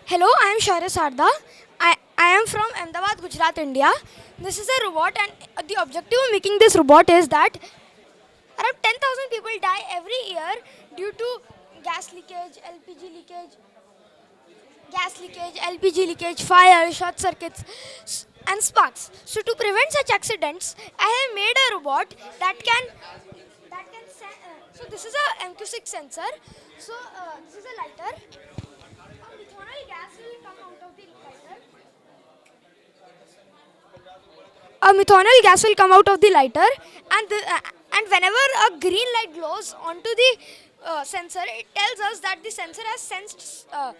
Hello, I am Shaurya Sarda. I am from Ahmedabad, Gujarat, India. This is a robot, and the objective of making this robot is that around 10,000 people die every year due to gas leakage, LPG leakage, LPG leakage, fire, short circuits, and sparks. So to prevent such accidents, I have made a robot so this is a MQ6 sensor. So this is a lighter. A methanol gas will come out of the lighter. A methanol gas will come out of the lighter, and whenever a green light glows onto the sensor, it tells us that the sensor has sensed a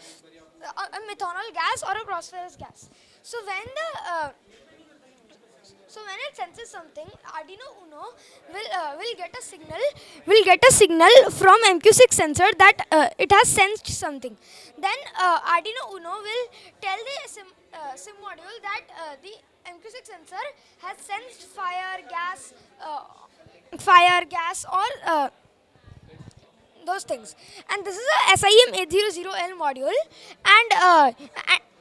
methanol gas or a phosphorus gas. So when it senses something, Arduino Uno will get a signal from MQ6 sensor that it has sensed something. Then Arduino Uno will tell the SIM module that the MQ6 sensor has sensed fire, gas, or those things. And this is a SIM 800L module, and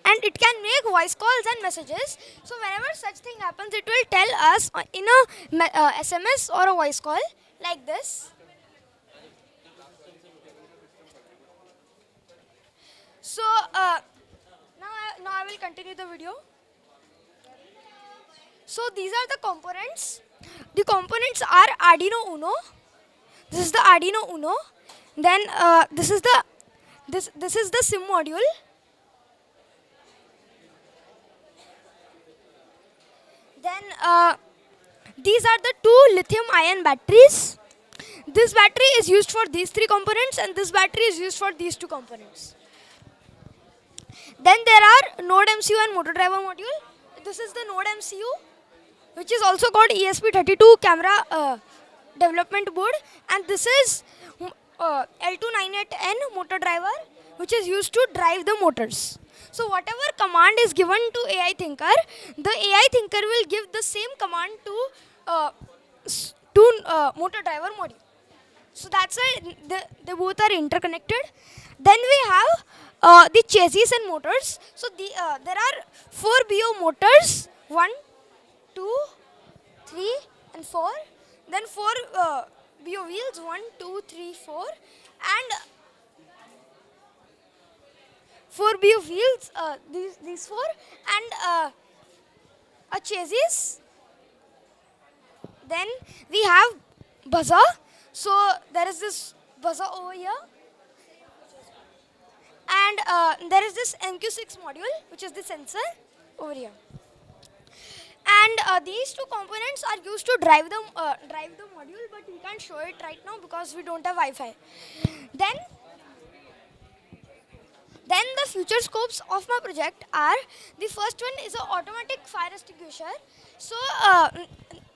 and it can make voice calls and messages. So whenever such thing happens, it will tell us in a SMS or a voice call like this. So now I will continue the video. So these are the components. The components are Arduino Uno. This is the Arduino Uno. Then this is the SIM module. Then these are the two lithium-ion batteries. This battery is used for these three components, and this battery is used for these two components. Then there are Node MCU and motor driver module. This is the Node MCU, which is also called ESP32 camera development board, and this is L298N motor driver, which is used to drive the motors. So whatever command is given to AI thinker, the AI thinker will give the same command to motor driver module. So that's why they both are interconnected. Then we have the chassis and motors. So there are 4 BO motors, 1, 2, 3, and 4. Then 4 BO wheels, 1, 2, 3, 4, and 4 BO wheels, these 4, and a chassis. Then we have buzzer. So there is this buzzer over here, and there is this MQ6 module, which is the sensor over here. And these two components are used to drive the module, but we can't show it right now because we don't have Wi-Fi. Then the future scopes of my project are: the first one is an automatic fire extinguisher. So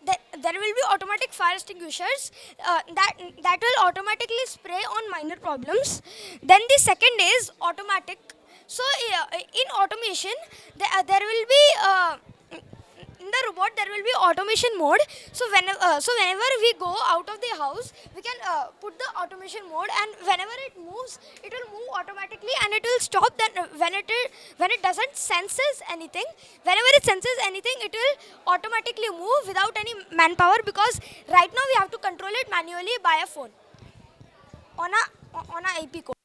there will be automatic fire extinguishers that will automatically spray on minor problems. Then the second is automatic. So in automation, there will be in the robot there will be automation mode. So whenever we go out of the house, we can put the automation mode, and whenever it moves, it will move automatically, and it will stop. Then when it doesn't senses anything, whenever it senses anything, it will automatically move without any manpower, because right now we have to control it manually by a phone on a IP code.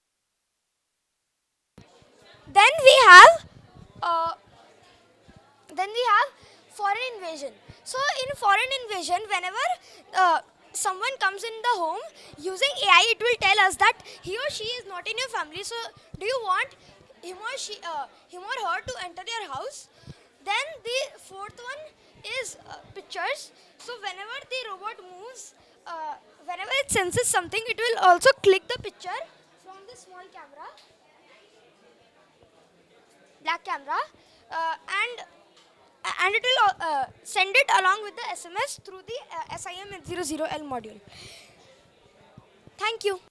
Then we have uh, foreign invasion. So in foreign invasion, whenever someone comes in the home using AI, it will tell us that he or she is not in your family. So do you want him or her to enter your house? Then the fourth one is pictures. So whenever the robot moves, whenever it senses something, it will also click the picture from the small camera, black camera, and it will send it along with the SMS through the SIM 800L module. Thank you.